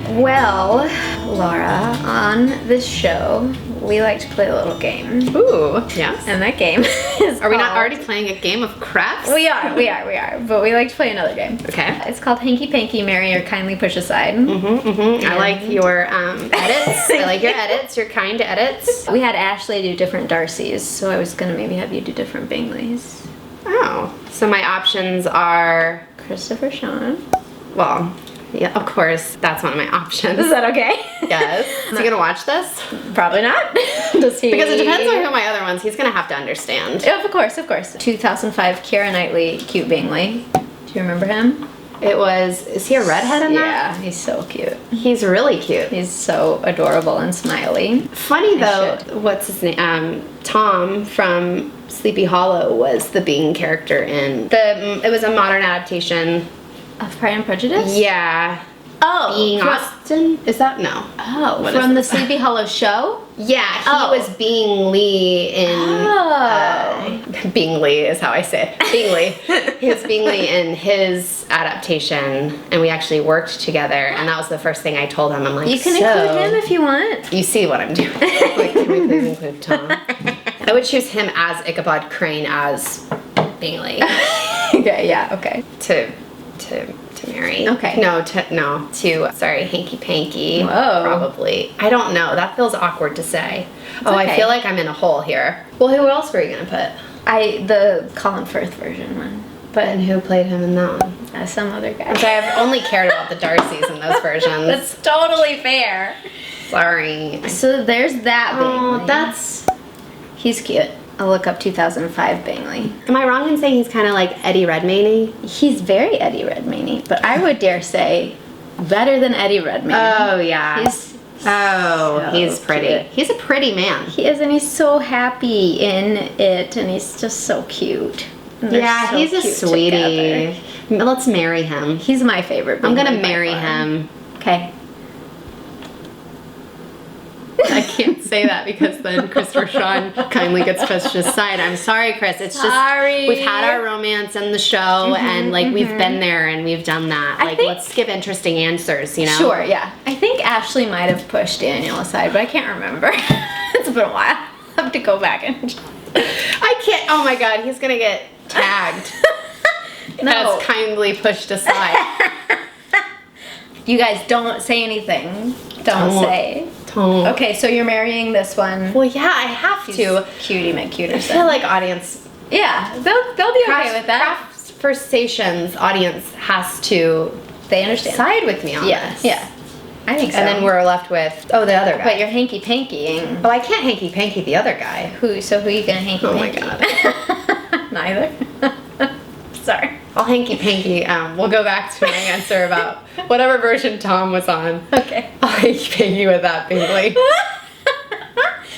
Well, Laura, on this show, we like to play a little game. Ooh, yes. And that game is Are we not already playing a game of crafts? We are. But we like to play another game. Okay. It's called Hanky Panky, Marry or Kindly Push Aside. I like your edits. I like your edits, your kind edits. We had Ashley do different Darcys, so I was going to maybe have you do different Bingleys. Oh. So my options are... Christopher Sean. Well... Yeah, of course, that's one of my options. Is that okay? Yes. Is he gonna watch this? Probably not. Does he? Because it depends on who my other ones, he's gonna have to understand. Oh, of course. 2005 Keira Knightley Cute Bingley. Do you remember him? It was, is he a redhead in that? Yeah, he's so cute. He's really cute. He's so adorable and smiley. Funny though, what's his name? Tom from Sleepy Hollow was the Bing character in it was a modern adaptation. Of Pride and Prejudice? Yeah. Oh. Being Austin? Is that? No. Oh, from the Sleepy Hollow show? Yeah, he was Being Lee in... Being Lee is how I say it. Being Lee. He was Being Lee in his adaptation, and we actually worked together, and that was the first thing I told him. I'm like, you can include him if you want. You see what I'm doing. Like, can we please include Tom? I would choose him as Ichabod Crane as Being Lee. Okay, yeah, okay. To marry. Okay. To Hanky Panky. Whoa. Probably. I don't know. That feels awkward to say. It's okay. I feel like I'm in a hole here. Well, who else were you gonna put? The Colin Firth version one. And who played him in that one? Some other guy. Which I've only cared about the Darcys in those versions. That's totally fair. Sorry. So there's that Bingley. He's cute. I'll look up 2005 Bingley. Am I wrong in saying he's kind of like Eddie Redmayne-y? He's very Eddie Redmayne-y, but I would dare say better than Eddie Redmayne. Oh, yeah. He's pretty. Cute. He's a pretty man. He is, and he's so happy in it, and he's just so cute. Yeah, so he's a sweetie. Together. Let's marry him. He's my favorite Bingley. I'm gonna marry him. Okay. I can't say that because then Christopher Sean kindly gets pushed aside. I'm sorry, Chris. It's just we've had our romance in the show, and like we've been there and we've done that. Like, let's give interesting answers, you know? Sure, yeah. I think Ashley might have pushed Daniel aside, but I can't remember. It's been a while. I'll have to go back and... I can't. Oh my God, he's gonna get tagged. No. As kindly pushed aside. You guys don't say anything. Don't say. Okay, so you're marrying this one. Well, yeah, I have to. Cutie McCuterson. I feel like audience... Yeah, they'll be okay with that. Craftversations audience has to... They understand. Side with me on this. Yeah, I think so. And then we're left with... Oh, the other guy. But you're hanky-pankying. Well, I can't hanky-panky the other guy. So who are you gonna hanky-panky? Oh my God. Neither. Sorry. I'll hanky-panky. We'll go back to my answer about whatever version Tom was on. Okay. I'll hanky-panky with that Bingley.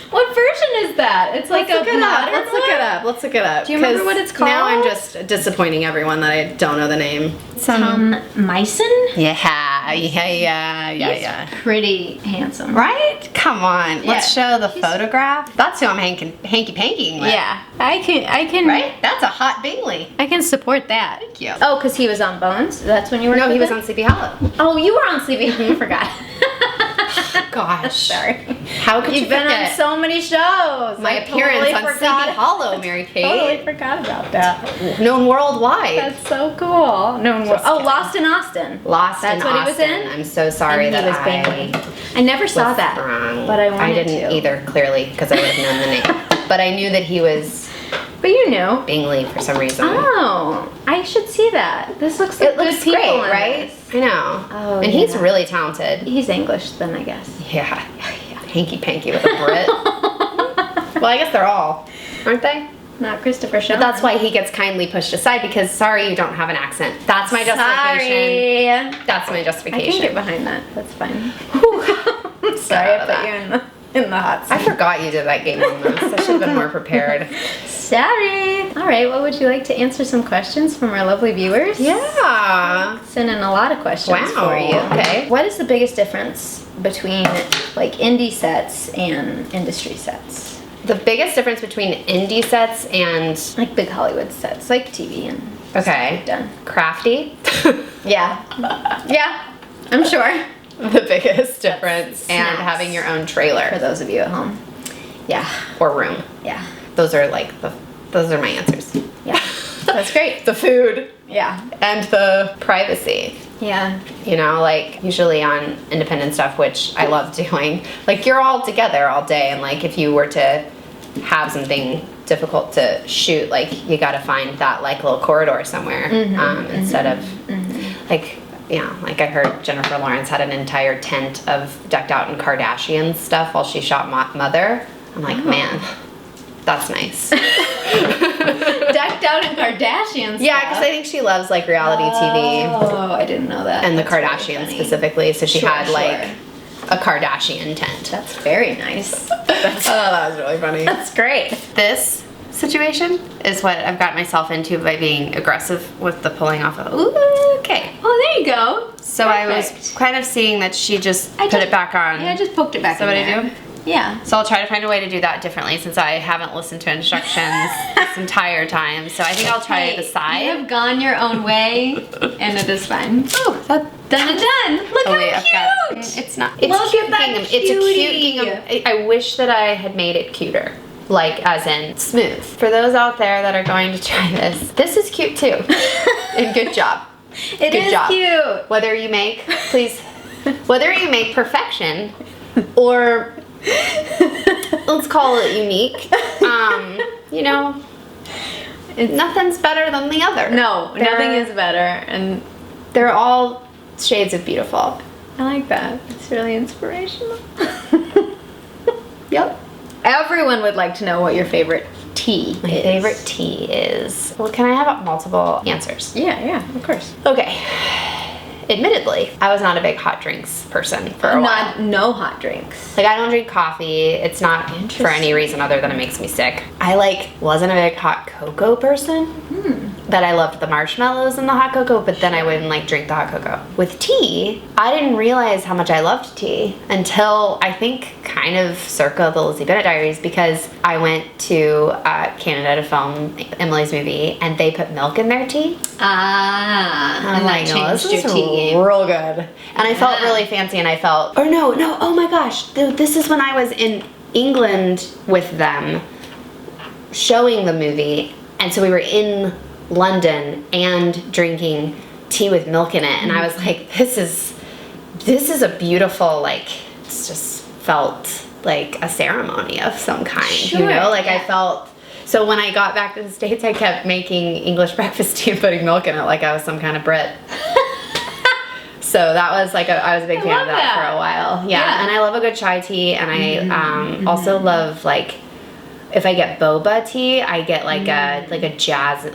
What version is that? It's like Let's look it up. Do you remember what it's called? Now I'm just disappointing everyone that I don't know the name. Tom Meissen? Yeah. He's pretty handsome. Right? Come on. Let's show the photograph. That's who I'm hanky-pankying with. Yeah. I can. Right? That's a hot Bingley. I can support that. Thank you. Oh, because he was on Bones? That's when you were No, he was on Sleepy Hollow. Oh, you were on Sleepy Hollow. I forgot. Gosh. Sorry. How could You've been on so many shows. My appearance on Sleepy Hollow, Mary Kate. Totally forgot about that. Known worldwide. That's so cool. Lost in Austin. That's what he was in? I'm so sorry that I never saw that, but I wanted to. I didn't either, clearly, because I would have known the name. But I knew that he was... But you knew. Bingley for some reason. Oh, I should see that. This looks like good people, great, right? I know. Oh, and he's really talented. He's English then, I guess. Yeah. Hanky-panky with a Brit. Well, I guess they're all, aren't they? Not Christopher Sean. But that's why he gets kindly pushed aside, because sorry you don't have an accent. That's my justification. Sorry. That's my justification. I can get behind that. That's fine. I'm sorry I put you in the hot seat. I forgot you did that game on this. I should have been more prepared. Sorry. All right, well, would you like to answer some questions from our lovely viewers? Yeah. Send in a lot of questions for you. Okay. What is the biggest difference between like indie sets and industry sets? The biggest difference between indie sets and... Like big Hollywood sets, like TV and okay. done. Crafty? Yeah. Yeah, I'm sure. the biggest difference. Snacks. And having your own trailer. For those of you at home. Yeah. Or room. Yeah. Those are those are my answers. Yeah. That's great. The food. Yeah. And the privacy. Yeah. You know, like usually on independent stuff, which I love doing, like you're all together all day, and like if you were to have something difficult to shoot, like you got to find that like little corridor somewhere instead of like, you know, like I heard Jennifer Lawrence had an entire tent of decked out in Kardashian stuff while she shot Mother. I'm like, man, that's nice. Decked out in Kardashian stuff. Yeah, because I think she loves like reality TV. Oh, I didn't know that. And That's the Kardashians really specifically. So she had like Sure. a Kardashian tent. That's very nice. That was really funny. That's great. This situation is what I've got myself into by being aggressive with the pulling off of. Ooh, okay. Oh, there you go. So I was Perfect. kind of seeing that she just put it back on. Yeah, I just poked it back So in what there. I do? Yeah. So I'll try to find a way to do that differently since I haven't listened to instructions this entire time. So I think I'll try the side. You have gone your own way, and it is fine. Oh, that Done and done. Look how cute. It's not. It's Look cute at that gingham. It's a cute cutie. gingham. I wish that I had made it cuter. Like, as in smooth. For those out there that are going to try this is cute too. And good job. It is cute. Whether you make, please, whether you make perfection or let's call it unique, you know, nothing's better than the other. No, nothing is better, and they're all shades of beautiful. I like that. It's really inspirational. Yep. Everyone would like to know what your favorite tea is. My favorite tea is, well, can I have multiple answers? Yeah, of course. Okay. Admittedly, I was not a big hot drinks person for a while. No hot drinks. Like, I don't drink coffee. It's not for any reason other than it makes me sick. I wasn't a big hot cocoa person. That I loved the marshmallows and the hot cocoa, but then I wouldn't drink the hot cocoa. With tea, I didn't realize how much I loved tea until I think kind of circa the Lizzie Bennet Diaries, because I went to Canada to film Emily's movie and they put milk in their tea. And like, that changed your is tea game. real good. And I felt really fancy, and I felt, oh my gosh, this is when I was in England with them showing the movie, and so we were in London and drinking tea with milk in it, and I was like, this is a beautiful, it's just felt like a ceremony of some kind, Sure, you know? yeah. I felt, so when I got back to the States, I kept making English breakfast tea and putting milk in it like I was some kind of Brit. So that was I was a big fan of that for a while. Yeah, and I love a good chai tea, and I also love if I get boba tea, I get a jasmine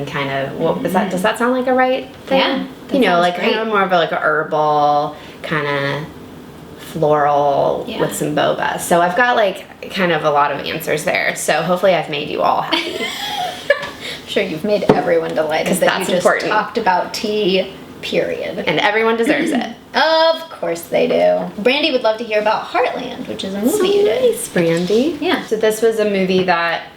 kind of. What is that? Does that sound like a right thing? Yeah, you know, sounds kind of more of a herbal kind of floral with some boba. So I've got kind of a lot of answers there. So hopefully I've made you all happy. I'm sure you've made everyone delighted that you just talked about tea. Period. And everyone deserves it. Of course they do. Brandi would love to hear about Heartland, which is a movie you did. Nice, Brandi. Yeah. So this was a movie that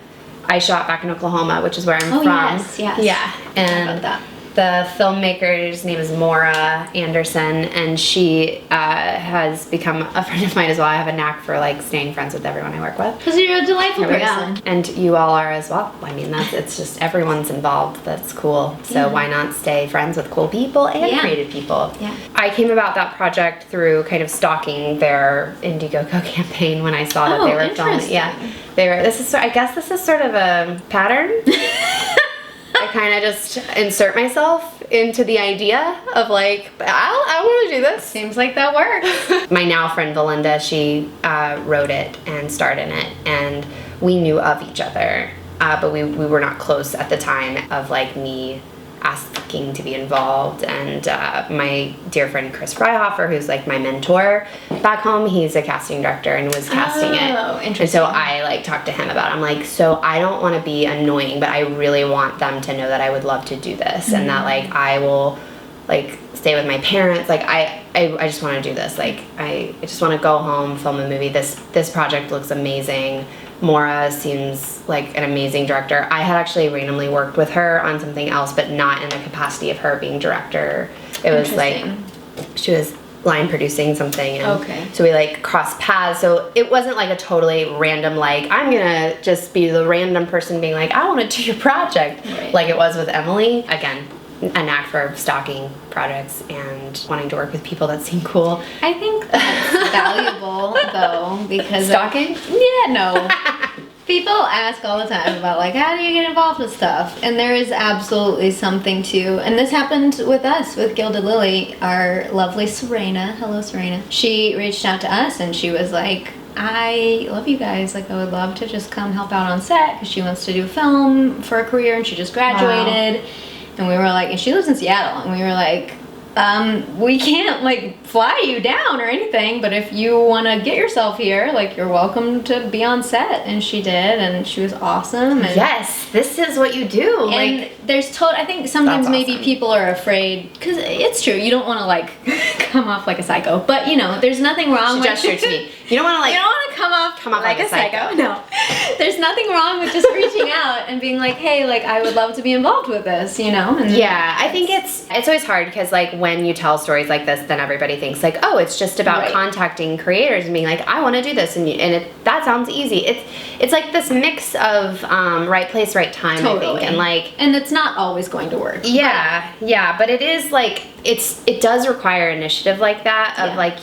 I shot back in Oklahoma, which is where I'm from. Yes. Yeah. And about that. the filmmaker's name is Maura Anderson, and she has become a friend of mine as well. I have a knack for staying friends with everyone I work with. Because you're a delightful Here we person. go. And you all are as well. I mean, it's just everyone's involved. That's cool. So why not stay friends with cool people and creative people? Yeah. I came about that project through kind of stalking their Indiegogo campaign when I saw that they were filming. Yeah, they were. I guess this is sort of a pattern. I kind of just insert myself into the idea of I want to do this. Seems like that works. My now friend Belinda, she wrote it and starred in it, and we knew of each other, but we were not close at the time of me asking to be involved. And my dear friend Chris Freihofer, who's my mentor back home, he's a casting director and was casting it. Interesting. And so I talked to him about it. I'm like, so I don't want to be annoying, but I really want them to know that I would love to do this, and that I will stay with my parents. I just want to do this. I just want to go home, film a movie. This project looks amazing. Maura seems like an amazing director. I had actually randomly worked with her on something else, but not in the capacity of her being director. It was she was line producing something, and Okay. so we like crossed paths. So it wasn't like a totally random, like I'm gonna just be the random person being like, I want to do your project, Right. like it was with Emily. Again, a knack for stalking projects and wanting to work with people that seem cool. I think that's valuable though, because Stalking? Yeah, no. People ask all the time about like, how do you get involved with stuff? And there is absolutely something to, and this happened with us, with Gilded Lily, our lovely Serena. Hello, Serena. She reached out to us and she was like, I love you guys. Like, I would love to just come help out on set because she wants to do film for a career and she just graduated. Wow. And we were like, and she lives in Seattle, and we were like, we can't like fly you down or anything, but if you want to get yourself here, like you're welcome to be on set. And she did, and she was awesome. And yes, this is what you do. And like, there's I think sometimes maybe awesome. people are afraid, because it's true, you don't want to like come off like a psycho, but you know, there's nothing wrong with gesture to me. You don't want to like. You don't want to come off like a psycho. No. There's nothing wrong with just reaching out and being like, hey, like I would love to be involved with this, you know? And yeah, I think it's always hard because like when you tell stories like this, then everybody thinks like, oh, it's just about Right. contacting creators and being like, I want to do this, and that sounds easy. It's like this mix of right place, right time, Totally. I think, and like. And it's not always going to work. Yeah, but it is like it does require initiative like that of Yeah. like.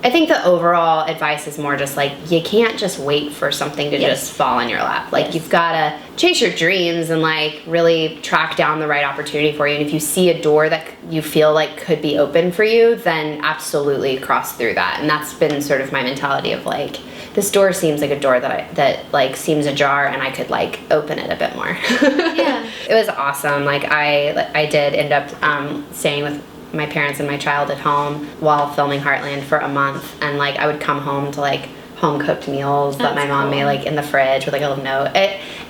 I think the overall advice is more just like you can't just wait for something to Yes. just fall in your lap. Like Yes. you've got to chase your dreams and like really track down the right opportunity for you. And if you see a door that you feel like could be open for you, then absolutely cross through that. And that's been sort of my mentality of like, this door seems like a door that like seems ajar and I could like open it a bit more. Yeah. It was awesome. Like I did end up staying with my parents and my child at home while filming Heartland for a month, and like I would come home to like home cooked meals that my mom cool. made like in the fridge with like a little note.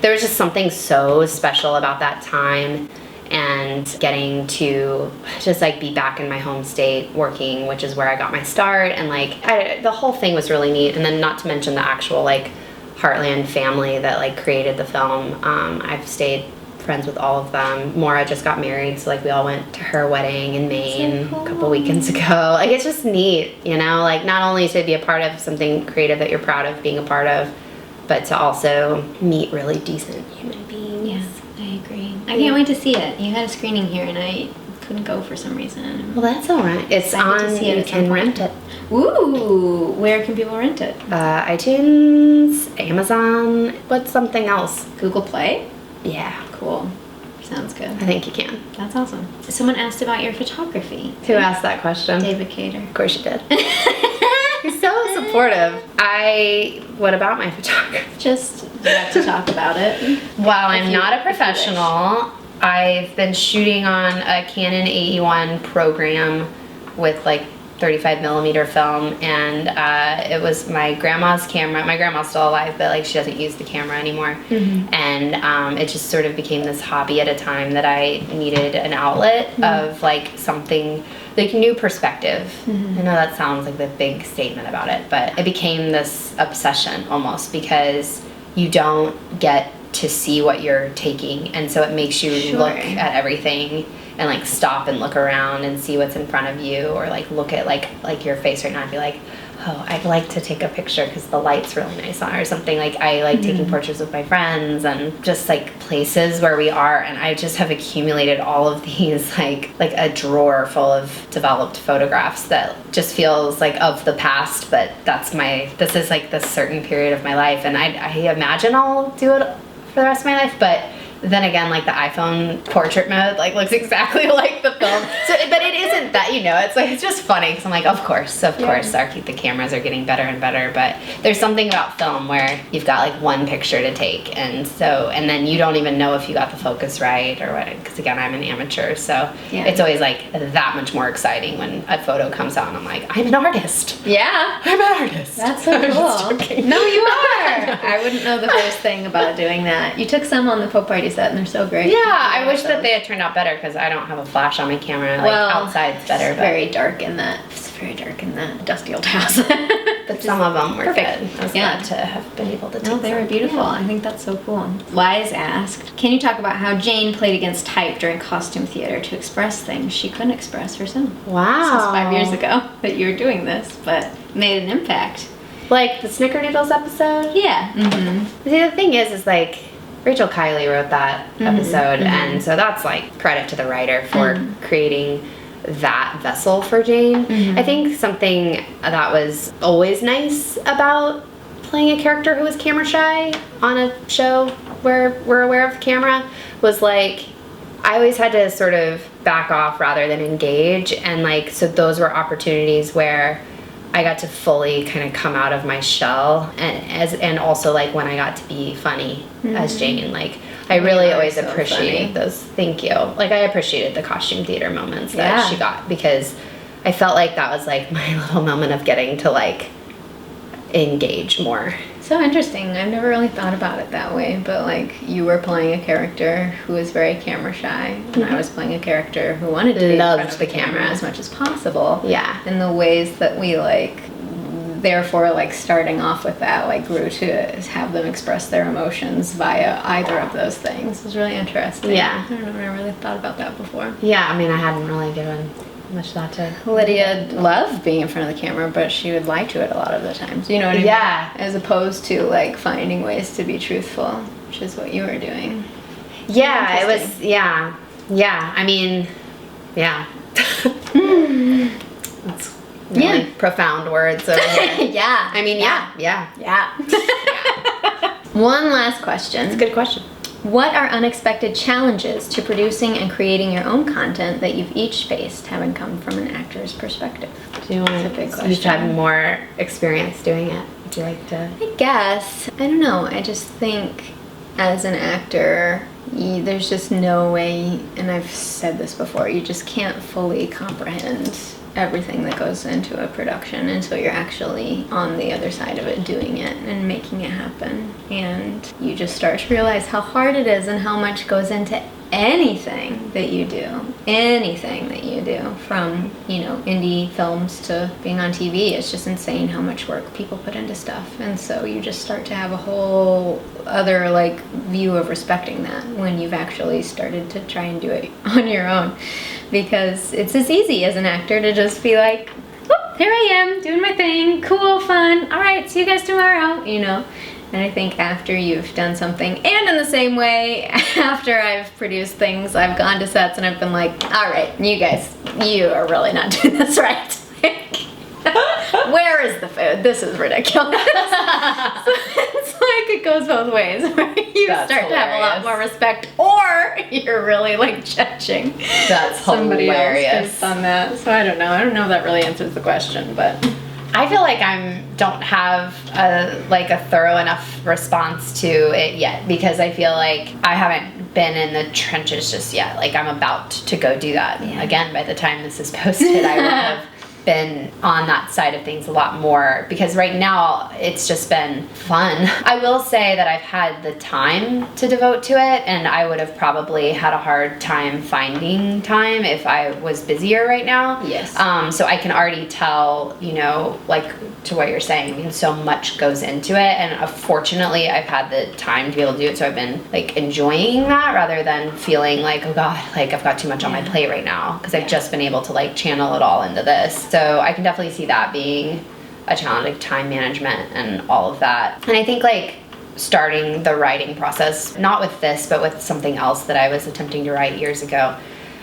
There was just something so special about that time and getting to just like be back in my home state working, which is where I got my start, and like the whole thing was really neat. And then not to mention the actual like Heartland family that like created the film. I've stayed friends with all of them. Maura just got married, so like we all went to her wedding in Maine cool. a couple weekends ago. Like it's just neat, you know, like not only to be a part of something creative that you're proud of being a part of, but to also meet really decent human beings. Yes, I agree. I can't wait to see it. You had a screening here and I couldn't go for some reason. Well, that's all right. It's Excited to on, see it you at some can point. rent it. Ooh, where can people rent it? iTunes, Amazon, what's something else? Google Play? Yeah, Cool. Sounds good. I think you can. That's awesome. Someone asked about your photography. Who asked that question? David Cater. Of course you did. He's so supportive. What about my photography? Just you have to talk about it. While I'm not a if you professional, I've been shooting on a Canon AE1 program with like 35 millimeter film, and it was my grandma's camera. My grandma's still alive, but like she doesn't use the camera anymore. Mm-hmm. And it just sort of became this hobby at a time that I needed an outlet of like something like new perspective. I know that sounds like the big statement about it, but it became this obsession almost because you don't get to see what you're taking, and so it makes you look at everything and like stop and look around and see what's in front of you, or like look at like your face right now and be like, oh, I'd like to take a picture because the light's really nice on, or something. Like I like taking portraits with my friends and just like places where we are, and I just have accumulated all of these like a drawer full of developed photographs that just feels like of the past, but this is like this certain period of my life, and I imagine I'll do it for the rest of my life, but then again, like the iPhone portrait mode like looks exactly like the film. So, but it isn't that, you know, it's like, it's just funny because I'm like, of course, the cameras are getting better and better, but there's something about film where you've got like one picture to take, and then you don't even know if you got the focus right or what, because again, I'm an amateur, so it's always like that much more exciting when a photo comes out and I'm like, I'm an artist. Yeah. I'm an artist. That's so cool. No, you are. I wouldn't know the first thing about doing that. You took some on the Pope Party set, and they're so great. Yeah, I wish that they had turned out better because I don't have a flash on my camera. Like, outside's better. It's very dark in that. It's very dark in that dusty old house. But some of them were perfect. good. I was glad to have been able to take No, they were beautiful. I think that's so cool. Wise asked, can you talk about how Jane played against type during costume theater to express things she couldn't express herself? Wow. This was 5 years ago that you were doing this, but made an impact. Like the Snickerdoodles episode? Yeah. Mm-hmm. See, the thing is like, Rachel Kiley wrote that episode, and so that's like credit to the writer for creating that vessel for Jane. I think something that was always nice about playing a character who was camera shy on a show where we're aware of the camera was like, I always had to sort of back off rather than engage, and like, so those were opportunities where I got to fully kind of come out of my shell, and also like when I got to be funny as Jane, like I really always so appreciated those. Thank you. Like I appreciated the costume theater moments that she got, because I felt like that was like my little moment of getting to like engage more. So interesting. I've never really thought about it that way, but like you were playing a character who was very camera shy, and I was playing a character who wanted to be in front of the camera as much as possible. Yeah. And the ways that we like, therefore like starting off with that like grew to have them express their emotions via either of those things was really interesting. Yeah. I don't know, I never really thought about that before. Yeah, I mean I hadn't really given much thought to Lydia loved being in front of the camera, but she would lie to it a lot of the times. You know what I mean? Yeah. As opposed to like finding ways to be truthful, which is what you were doing. Yeah, it was, yeah. I mean, yeah. That's really profound words over here. Yeah. I mean, yeah. One last question. It's a good question. What are unexpected challenges to producing and creating your own content that you've each faced, having come from an actor's perspective? Do you want That's a big question. You've had more experience doing it. Would you like to? I guess. I don't know. I just think as an actor, there's just no way, and I've said this before, you just can't fully comprehend everything that goes into a production until you're actually on the other side of it doing it and making it happen. And you just start to realize how hard it is and how much goes into anything that you do. Anything that you do, from, you know, indie films to being on TV. It's just insane how much work people put into stuff. And so you just start to have a whole other like view of respecting that when you've actually started to try and do it on your own. Because it's as easy as an actor to just be like, oh, here I am doing my thing, cool, fun, all right, see you guys tomorrow, you know. And I think after you've done something, and in the same way, after I've produced things, I've gone to sets and I've been like, all right, you guys, you are really not doing this right. Where is the food? This is ridiculous. So it's like it goes both ways. You start to have a lot more respect, or you're really like judging. That's somebody hilarious. else based on that. So I don't know. I don't know if that really answers the question, but I feel like don't have a thorough enough response to it yet, because I feel like I haven't been in the trenches just yet. Like I'm about to go do that. Yeah. Again, by the time this is posted, I will have been on that side of things a lot more, because right now it's just been fun. I will say that I've had the time to devote to it, and I would have probably had a hard time finding time if I was busier right now. Yes. So I can already tell, you know, like to what you're saying, because so much goes into it, and fortunately I've had the time to be able to do it, so I've been like enjoying that rather than feeling like, oh god, like I've got too much on my plate right now, because I've just been able to like channel it all into this. So I can definitely see that being a challenge, like time management and all of that. And I think like starting the writing process, not with this, but with something else that I was attempting to write years ago,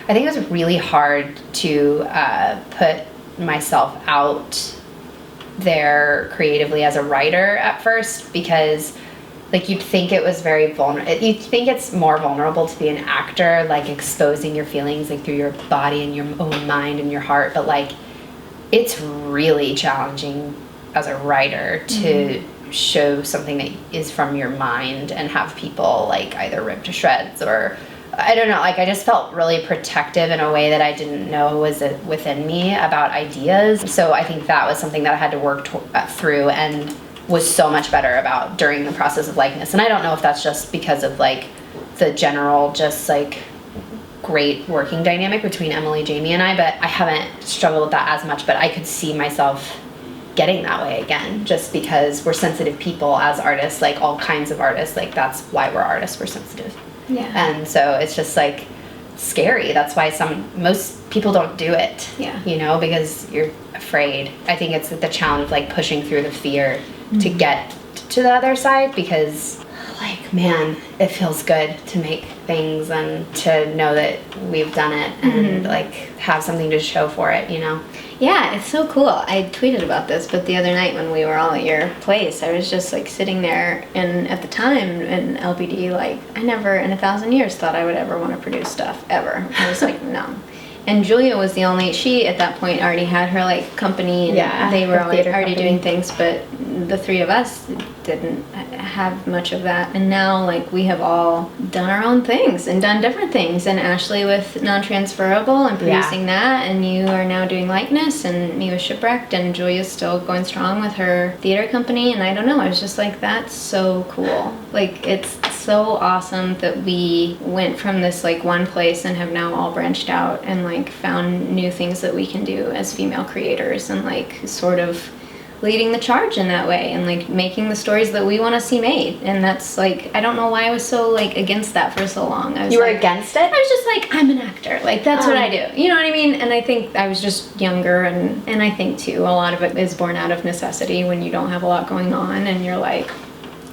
I think it was really hard to put myself out there creatively as a writer at first, because like you'd think it was very vulnerable. You'd think it's more vulnerable to be an actor, like exposing your feelings like through your body and your own mind and your heart, but like it's really challenging as a writer to show something that is from your mind and have people like either rip to shreds, or I don't know, like I just felt really protective in a way that I didn't know was within me about ideas. So I think that was something that I had to work through and was so much better about during the process of likeness. And I don't know if that's just because of like the general just like great working dynamic between Emily, Jamie, and I, but I haven't struggled with that as much, but I could see myself getting that way again, just because we're sensitive people as artists, like all kinds of artists, like that's why we're artists, we're sensitive. Yeah. And so it's just like scary. That's why most people don't do it. Yeah. You know, because you're afraid. I think it's the challenge of like pushing through the fear to get to the other side, because like, man, it feels good to make things and to know that we've done it and like have something to show for it, you know? Yeah, it's so cool. I tweeted about this, but the other night when we were all at your place, I was just like sitting there, and at the time in LBD, like I never in 1,000 years thought I would ever want to produce stuff, ever. I was like, no. And Julia was the only, she at that point already had her like company, and they were already doing things, but the three of us didn't have much of that. And now like we have all done our own things and done different things, and Ashley with non-transferable and producing that, and you are now doing likeness, and me with Shipwrecked, and Julia's still going strong with her theater company. And I don't know, I was just like, that's so cool. Like it's so awesome that we went from this like one place and have now all branched out and like found new things that we can do as female creators, and like sort of leading the charge in that way, and like making the stories that we want to see made. And that's like, I don't know why I was so like against that for so long. I was You were like, against it? I was just like, I'm an actor, like that's what I do, you know what I mean? And I think I was just younger, and I think too a lot of it is born out of necessity when you don't have a lot going on and you're like,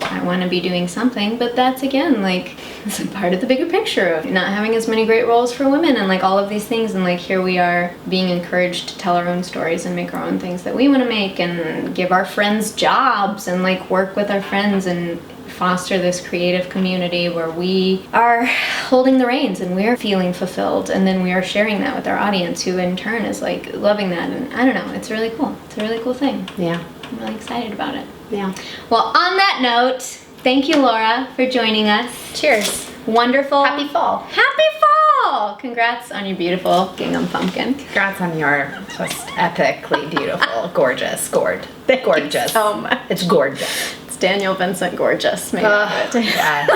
I want to be doing something. But that's again like, it's a part of the bigger picture of not having as many great roles for women and like all of these things. And like here we are being encouraged to tell our own stories and make our own things that we want to make, and give our friends jobs and like work with our friends and foster this creative community where we are holding the reins and we're feeling fulfilled, and then we are sharing that with our audience, who in turn is like loving that. And I don't know, it's really cool. It's a really cool thing. Yeah. I'm really excited about it. Yeah. Well, on that note, thank you, Laura, for joining us. Cheers. Wonderful. Happy fall. Happy fall! Congrats on your beautiful gingham pumpkin. Congrats on your just epically beautiful, gorgeous, gorgeous. So much. It's gorgeous. It's Daniel Vincent Gorgeous made of it. Yes.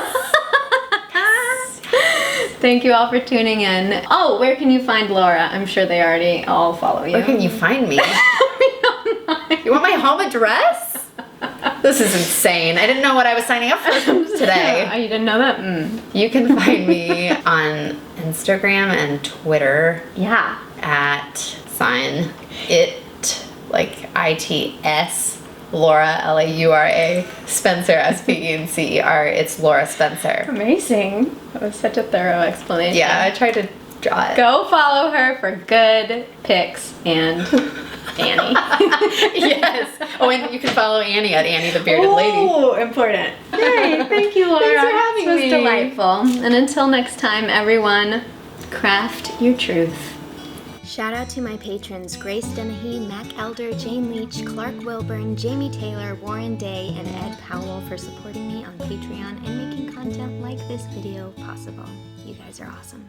Thank you all for tuning in. Oh, where can you find Laura? I'm sure they already all follow you. Where can you find me? You want my home address? This is insane. I didn't know what I was signing up for today. Oh, you didn't know that? You can find me on Instagram and Twitter. Yeah. At sign it, like ITS, Laura, Laura, Spencer, SPENCER. It's Laura Spencer. Amazing. That was such a thorough explanation. Yeah, I tried to draw it. Go follow her for good pics and Annie. Yes. Oh, and you can follow Annie at Annie the Bearded Lady. Oh, important. Yay, thank you, Laura. Thanks for having me. This was delightful. And until next time, everyone, craft your truth. Shout out to my patrons, Grace Dennehy, Mack Elder, Jane Leach, Clark Wilburn, Jaime Taylor, Warren Day, and Ed Powell for supporting me on Patreon and making content like this video possible. You guys are awesome.